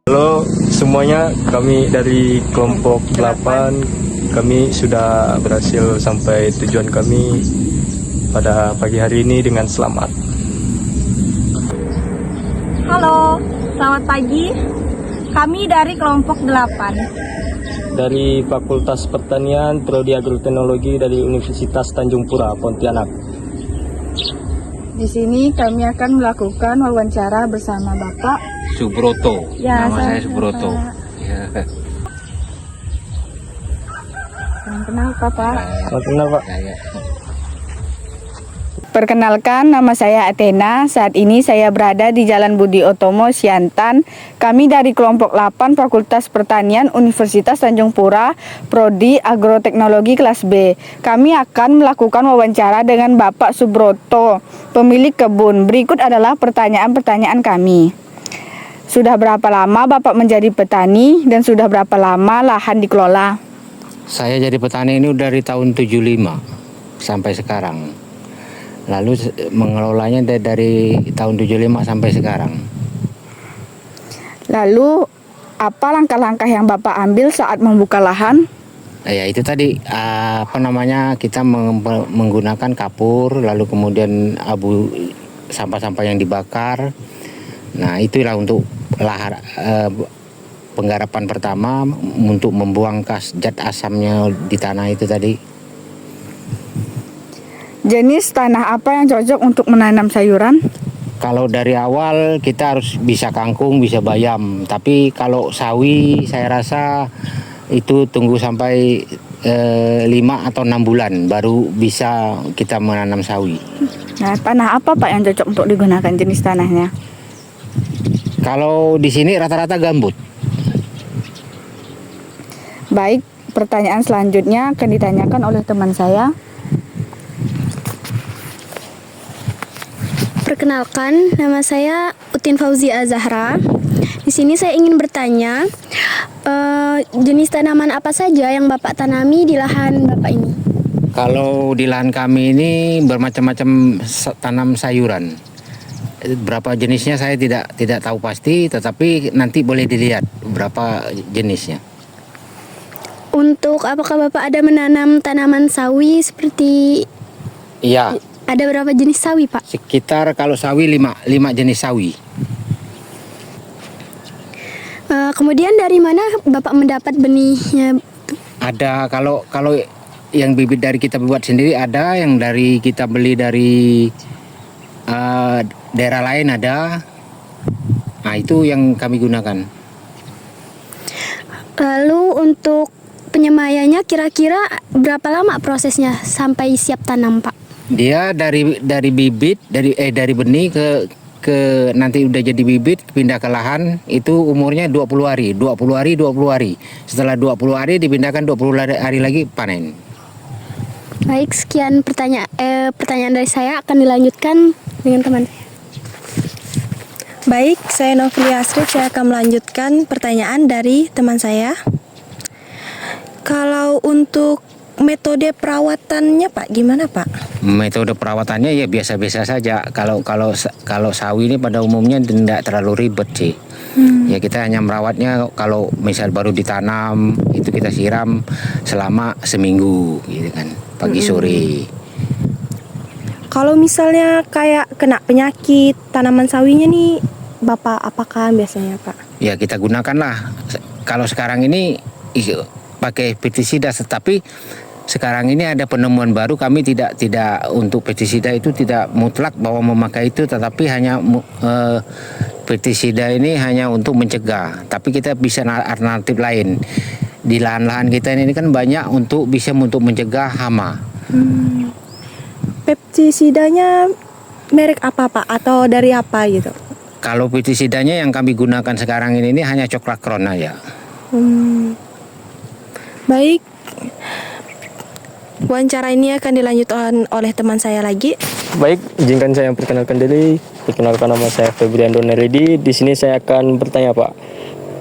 Halo semuanya, kami dari kelompok 8. Kami sudah berhasil sampai tujuan kami pada pagi hari ini dengan selamat. Halo, selamat pagi. Kami dari kelompok 8. Dari Fakultas Pertanian, Prodi Agroteknologi dari Universitas Tanjung Pura, Pontianak. Di sini kami akan melakukan wawancara bersama Bapak Subroto. Ya, Nama saya Subroto. Bapak. Ya. Salam kenal Bapak. Selamat kenal Pak. Saya. Perkenalkan, nama saya Athena. Saat ini saya berada di Jalan Budi Otomo, Siantan. Kami dari kelompok 8 Fakultas Pertanian Universitas Tanjung Pura, Prodi Agroteknologi kelas B. Kami akan melakukan wawancara dengan Bapak Subroto, pemilik kebun. Berikut adalah pertanyaan-pertanyaan kami. Sudah berapa lama Bapak menjadi petani dan sudah berapa lama lahan dikelola? Saya jadi petani ini dari tahun 75 sampai sekarang. Lalu mengelolanya dari tahun 75 sampai sekarang. Lalu, apa langkah-langkah yang Bapak ambil saat membuka lahan? Ya itu tadi kita menggunakan kapur, lalu kemudian abu sampah-sampah yang dibakar. Nah itulah untuk lahan penggarapan pertama untuk membuang zat asamnya di tanah itu tadi. Jenis tanah apa yang cocok untuk menanam sayuran? Kalau dari awal kita harus bisa kangkung, bisa bayam. Tapi kalau sawi saya rasa itu tunggu sampai 5 atau 6 bulan baru bisa kita menanam sawi. Nah, tanah apa Pak yang cocok untuk digunakan jenis tanahnya? Kalau di sini rata-rata gambut. Baik, pertanyaan selanjutnya akan ditanyakan oleh teman saya. Perkenalkan, nama saya Utin Fauzia Zahra. Di sini saya ingin bertanya, jenis tanaman apa saja yang Bapak tanami di lahan Bapak ini? Kalau di lahan kami ini bermacam-macam tanam sayuran. Berapa jenisnya saya tidak tahu pasti, tetapi nanti boleh dilihat berapa jenisnya. Untuk apakah Bapak ada menanam tanaman sawi seperti? Iya. Ada berapa jenis sawi, Pak? Sekitar kalau sawi 5 jenis sawi. Kemudian dari mana Bapak mendapat benihnya? Ada kalau yang bibit dari kita buat sendiri, ada yang dari kita beli dari daerah lain ada. Nah itu yang kami gunakan. Lalu untuk penyemayannya kira-kira berapa lama prosesnya sampai siap tanam, Pak? Dia dari bibit dari benih ke nanti udah jadi bibit pindah ke lahan itu umurnya 20 hari. Setelah 20 hari dipindahkan 20 hari lagi panen. Baik, sekian pertanyaan dari saya, akan dilanjutkan dengan teman saya. Baik, saya Novelia Astrid, saya akan melanjutkan pertanyaan dari teman saya. Kalau untuk metode perawatannya Pak, gimana Pak? Metode perawatannya ya biasa-biasa saja. Kalau sawi ini pada umumnya tidak terlalu ribet sih. Ya kita hanya merawatnya kalau misal baru ditanam itu kita siram selama seminggu gitu kan, pagi sore. Kalau misalnya kayak kena penyakit tanaman sawinya nih, Bapak apakan biasanya Pak? Ya kita gunakanlah. Kalau sekarang ini pakai pestisida, tetapi sekarang ini ada penemuan baru, kami tidak untuk pestisida itu tidak mutlak bahwa memakai itu, tetapi hanya pestisida ini hanya untuk mencegah, tapi kita bisa alternatif lain. Di lahan-lahan kita ini kan banyak untuk mencegah hama. Pestisidanya merek apa Pak? Atau dari apa gitu? Kalau pestisidanya yang kami gunakan sekarang ini hanya Coklakron aja. Baik. Wawancara ini akan dilanjutkan oleh teman saya lagi. Baik, izinkan saya perkenalkan diri. Perkenalkan, nama saya Febrian Doneredi. Di sini saya akan bertanya, Pak.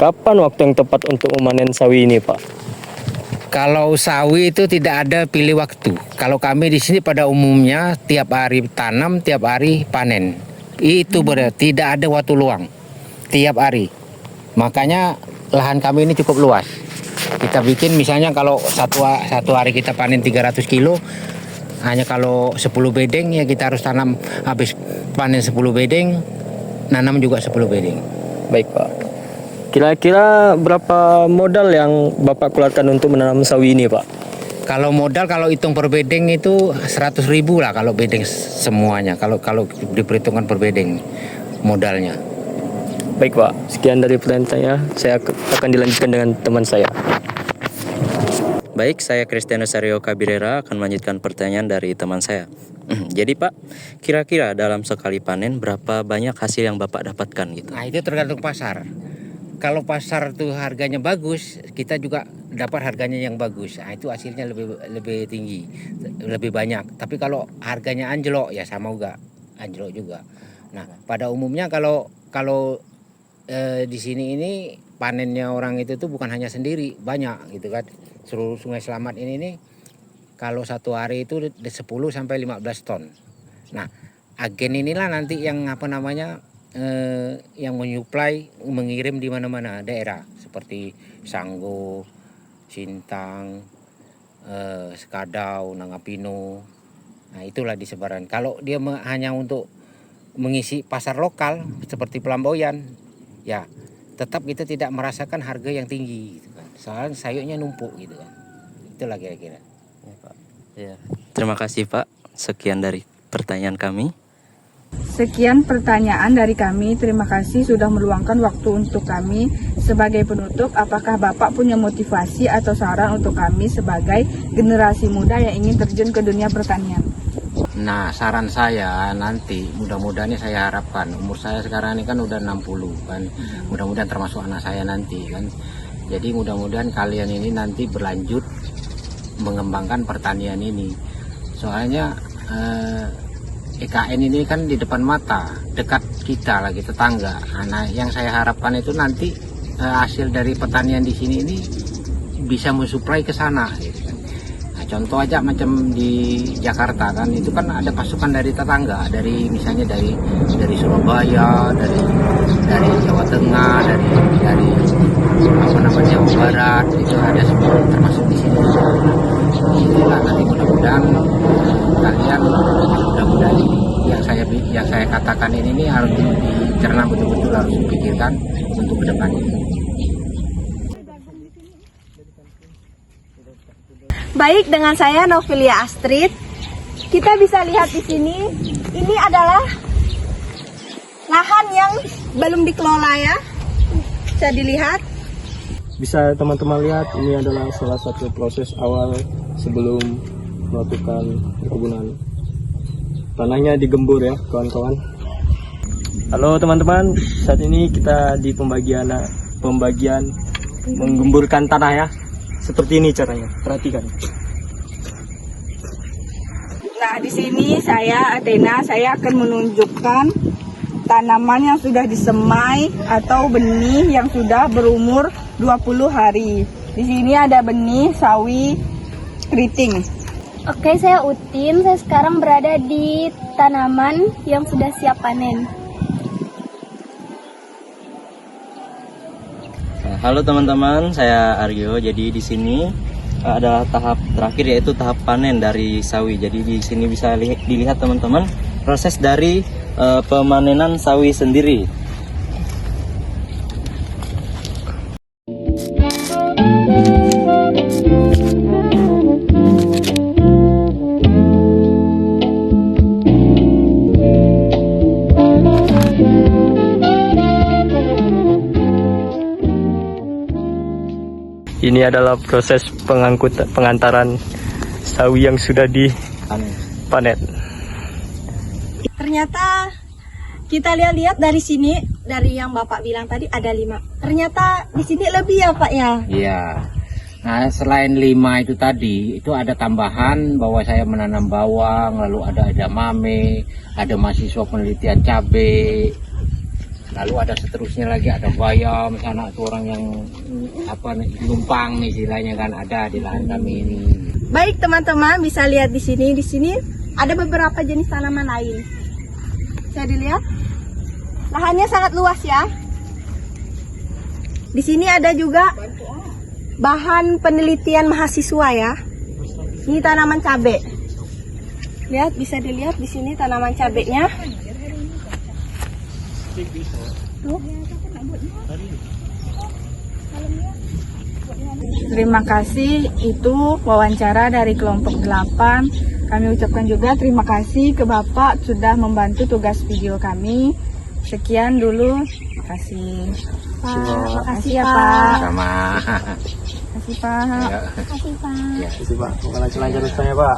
Kapan waktu yang tepat untuk memanen sawi ini, Pak? Kalau sawi itu tidak ada pilih waktu. Kalau kami di sini pada umumnya tiap hari tanam, tiap hari panen. Itu berarti tidak ada waktu luang. Tiap hari. Makanya lahan kami ini cukup luas. Kita bikin misalnya kalau satu hari kita panen 300 kilo, hanya kalau 10 bedeng ya kita harus tanam, habis panen 10 bedeng, nanam juga 10 bedeng. Baik, Pak. Kira-kira berapa modal yang Bapak keluarkan untuk menanam sawi ini, Pak? Kalau modal, kalau hitung per bedeng itu 100.000 lah kalau bedeng semuanya. Kalau diperhitungkan per bedeng modalnya. Baik, Pak. Sekian dari pertanyaan saya akan dilanjutkan dengan teman saya. Baik, saya Cristiano Sario Kabirera akan melanjutkan pertanyaan dari teman saya. Jadi Pak, kira-kira dalam sekali panen berapa banyak hasil yang Bapak dapatkan gitu? Nah itu tergantung pasar. Kalau pasar tuh harganya bagus, kita juga dapat harganya yang bagus. Nah itu hasilnya lebih tinggi, lebih banyak. Tapi kalau harganya anjlok ya sama juga, anjlok juga. Nah pada umumnya kalau di sini ini panennya orang itu tuh bukan hanya sendiri, banyak gitu kan. Seluruh Sungai Selamat ini nih kalau satu hari itu 10 sampai 15 ton. Nah, agen inilah nanti yang yang menyuplai, mengirim di mana-mana daerah seperti Sanggo, Sintang, Sekadau, Nangapino. Nah, itulah disebaran. Kalau dia hanya untuk mengisi pasar lokal seperti Pelamboyan, ya tetap kita tidak merasakan harga yang tinggi gitu kan. Soalnya sayurnya numpuk gitu kan. Itulah kira-kira. Ya, Pak. Ya. Terima kasih Pak. Sekian dari pertanyaan kami. Sekian pertanyaan dari kami. Terima kasih sudah meluangkan waktu untuk kami. Sebagai penutup, apakah Bapak punya motivasi atau saran untuk kami sebagai generasi muda yang ingin terjun ke dunia pertanian? Nah, saran saya nanti mudah-mudahan saya harapkan, umur saya sekarang ini kan udah 60 kan. Mudah-mudahan termasuk anak saya nanti kan. Jadi mudah-mudahan kalian ini nanti berlanjut mengembangkan pertanian ini. Soalnya EKN ini kan di depan mata, dekat kita lagi, tetangga. Nah, yang saya harapkan itu nanti hasil dari pertanian di sini ini bisa mensuplai ke sana gitu kan. Nah, contoh aja macam di Jakarta kan, itu kan ada pasukan dari tetangga, dari misalnya dari Surabaya, dari Jawa Tengah, dari Jawa Barat, itu ada semua termasuk di sini. Itulah nanti mudah-mudahan kalian yang saya katakan ini harus dicerna betul-betul, harus dipikirkan untuk kedepannya. Baik, dengan saya Novelia Astrid. Kita bisa lihat di sini, ini adalah lahan yang belum dikelola ya. Bisa dilihat. Bisa teman-teman lihat, ini adalah salah satu proses awal sebelum melakukan perkebunan. Tanahnya digembur ya kawan-kawan. Halo teman-teman, saat ini kita di pembagian menggemburkan tanah ya. Seperti ini caranya, perhatikan. Nah, di sini saya Athena, saya akan menunjukkan tanaman yang sudah disemai atau benih yang sudah berumur 20 hari. Di sini ada benih sawi keriting. Oke, saya Utin. Saya sekarang berada di tanaman yang sudah siap panen. Halo teman-teman, saya Aryo. Jadi di sini adalah tahap terakhir, yaitu tahap panen dari sawi. Jadi di sini bisa dilihat teman-teman proses dari pemanenan sawi sendiri. Ini adalah proses pengantaran sawi yang sudah dipanen. Ternyata kita lihat-lihat dari sini, dari yang Bapak bilang tadi ada 5. Ternyata di sini lebih ya Pak ya? Iya. Nah, selain 5 itu tadi, itu ada tambahan bahwa saya menanam bawang, lalu ada edamame, ada mahasiswa penelitian cabai, lalu ada seterusnya lagi, ada bayam, anak itu orang yang numpang istilahnya kan ada di lahan kami ini. Baik teman-teman, bisa lihat di sini. Di sini ada beberapa jenis tanaman lain. Bisa dilihat, lahannya sangat luas ya. Di sini ada juga bahan penelitian mahasiswa ya. Ini tanaman cabai. Lihat, bisa dilihat di sini tanaman cabainya. Terima kasih, itu wawancara dari kelompok 8. Kami ucapkan juga terima kasih ke Bapak sudah membantu tugas video kami. Sekian dulu, terima kasih. Pak, makasih ya Pak. Pak. Sama. Terima kasih Pak. Makasih Pak. Terima kasih Pak, bukan lancar-lancar saya Pak.